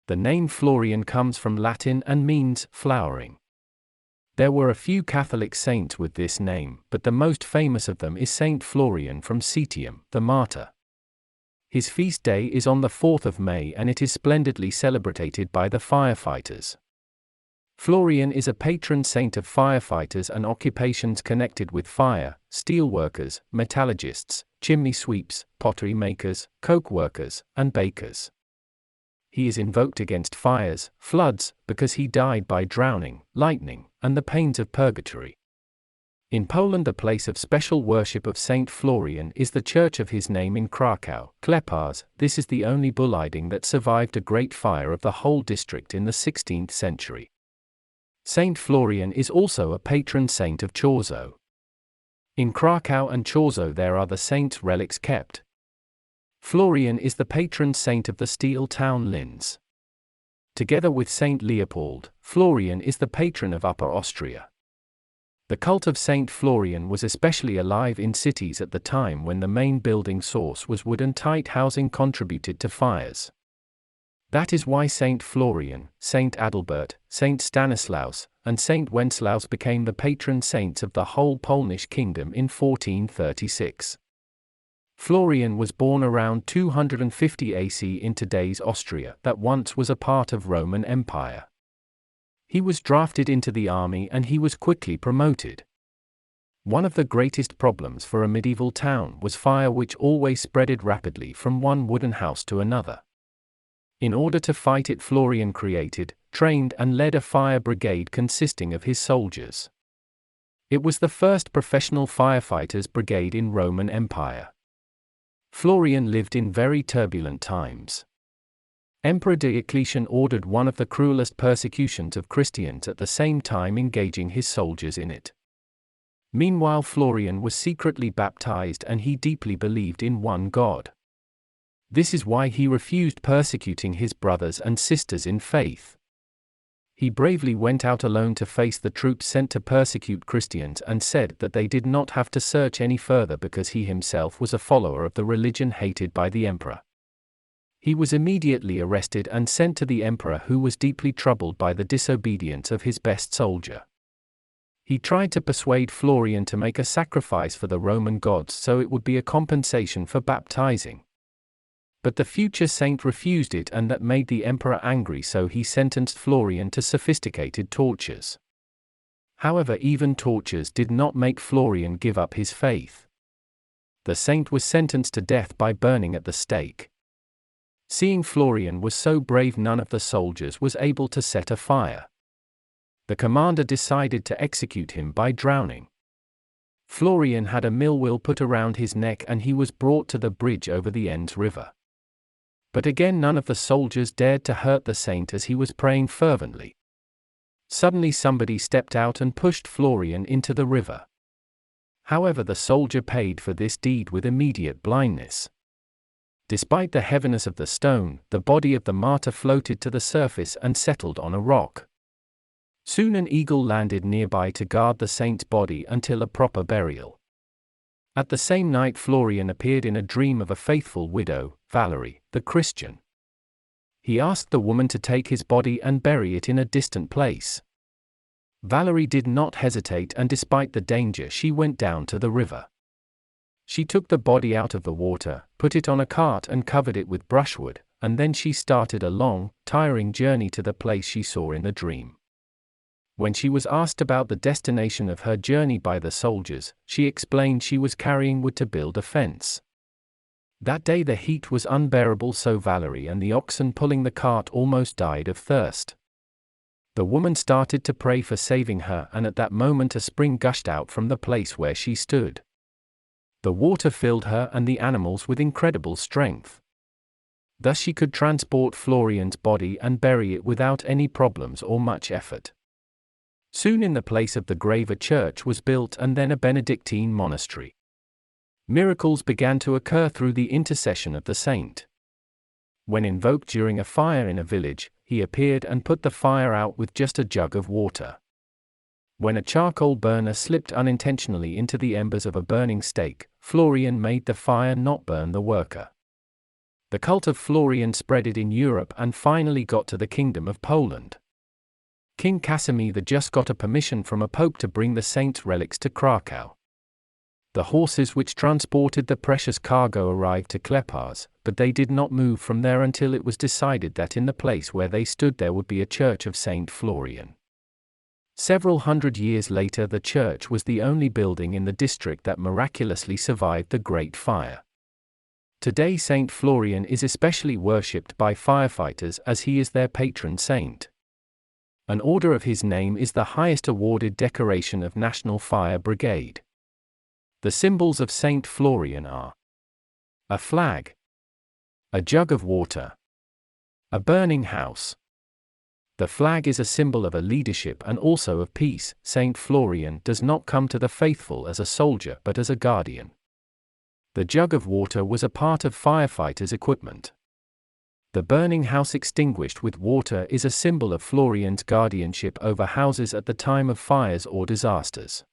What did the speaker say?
The name Florian comes from Latin and means flowering. There were a few Catholic saints with this name, but the most famous of them is Saint Florian from Citium, the martyr. His feast day is on the 4th of May and it is splendidly celebrated by the firefighters. Florian is a patron saint of firefighters and occupations connected with fire: steelworkers, metallurgists, chimney sweeps, pottery makers, coke workers, and bakers. He is invoked against fires, floods, because he died by drowning, lightning, and the pains of purgatory. In Poland, the place of special worship of Saint Florian is the church of his name in Krakow, Kleparz. This is the only building that survived a great fire of the whole district in the 16th century. Saint Florian is also a patron saint of Chorzow. In Krakow and Chorzow there are the saints' relics kept. Florian is the patron saint of the steel town Linz. Together with Saint Leopold, Florian is the patron of Upper Austria. The cult of Saint Florian was especially alive in cities at the time when the main building source was wood, and tight housing contributed to fires. That is why Saint Florian, Saint Adalbert, Saint Stanislaus, and Saint Wenceslaus became the patron saints of the whole Polish kingdom in 1436. Florian was born around 250 AC in today's Austria, that once was a part of Roman Empire. He was drafted into the army and he was quickly promoted. One of the greatest problems for a medieval town was fire, which always spreaded rapidly from one wooden house to another. In order to fight it, Florian created, trained and led a fire brigade consisting of his soldiers. It was the first professional firefighters brigade in Roman Empire. Florian lived in very turbulent times. Emperor Diocletian ordered one of the cruelest persecutions of Christians, at the same time engaging his soldiers in it. Meanwhile, Florian was secretly baptized and he deeply believed in one God. This is why he refused persecuting his brothers and sisters in faith. He bravely went out alone to face the troops sent to persecute Christians and said that they did not have to search any further because he himself was a follower of the religion hated by the emperor. He was immediately arrested and sent to the emperor, who was deeply troubled by the disobedience of his best soldier. He tried to persuade Florian to make a sacrifice for the Roman gods so it would be a compensation for baptizing. But the future saint refused it, and that made the emperor angry, so he sentenced Florian to sophisticated tortures. However, even tortures did not make Florian give up his faith. The saint was sentenced to death by burning at the stake. Seeing Florian was so brave, none of the soldiers was able to set a fire. The commander decided to execute him by drowning. Florian had a mill wheel put around his neck and he was brought to the bridge over the Enns River. But again none of the soldiers dared to hurt the saint as he was praying fervently. Suddenly somebody stepped out and pushed Florian into the river. However, the soldier paid for this deed with immediate blindness. Despite the heaviness of the stone, the body of the martyr floated to the surface and settled on a rock. Soon an eagle landed nearby to guard the saint's body until a proper burial. At the same night, Florian appeared in a dream of a faithful widow, Valerie, the Christian. He asked the woman to take his body and bury it in a distant place. Valerie did not hesitate, and despite the danger she went down to the river. She took the body out of the water, put it on a cart and covered it with brushwood, and then she started a long, tiring journey to the place she saw in the dream. When she was asked about the destination of her journey by the soldiers, she explained she was carrying wood to build a fence. That day the heat was unbearable, so Valerie and the oxen pulling the cart almost died of thirst. The woman started to pray for saving her, and at that moment a spring gushed out from the place where she stood. The water filled her and the animals with incredible strength. Thus she could transport Florian's body and bury it without any problems or much effort. Soon in the place of the grave a church was built and then a Benedictine monastery. Miracles began to occur through the intercession of the saint. When invoked during a fire in a village, he appeared and put the fire out with just a jug of water. When a charcoal burner slipped unintentionally into the embers of a burning stake, Florian made the fire not burn the worker. The cult of Florian spread it in Europe and finally got to the Kingdom of Poland. King Casimir the Just got a permission from a pope to bring the saint's relics to Krakow. The horses which transported the precious cargo arrived to Kleparz, but they did not move from there until it was decided that in the place where they stood there would be a church of Saint Florian. Several hundred years later, the church was the only building in the district that miraculously survived the Great Fire. Today Saint Florian is especially worshipped by firefighters as he is their patron saint. An order of his name is the highest awarded decoration of National Fire Brigade. The symbols of Saint Florian are a flag, a jug of water, a burning house. The flag is a symbol of a leadership and also of peace. Saint Florian does not come to the faithful as a soldier but as a guardian. The jug of water was a part of firefighters' equipment. The burning house extinguished with water is a symbol of Florian's guardianship over houses at the time of fires or disasters.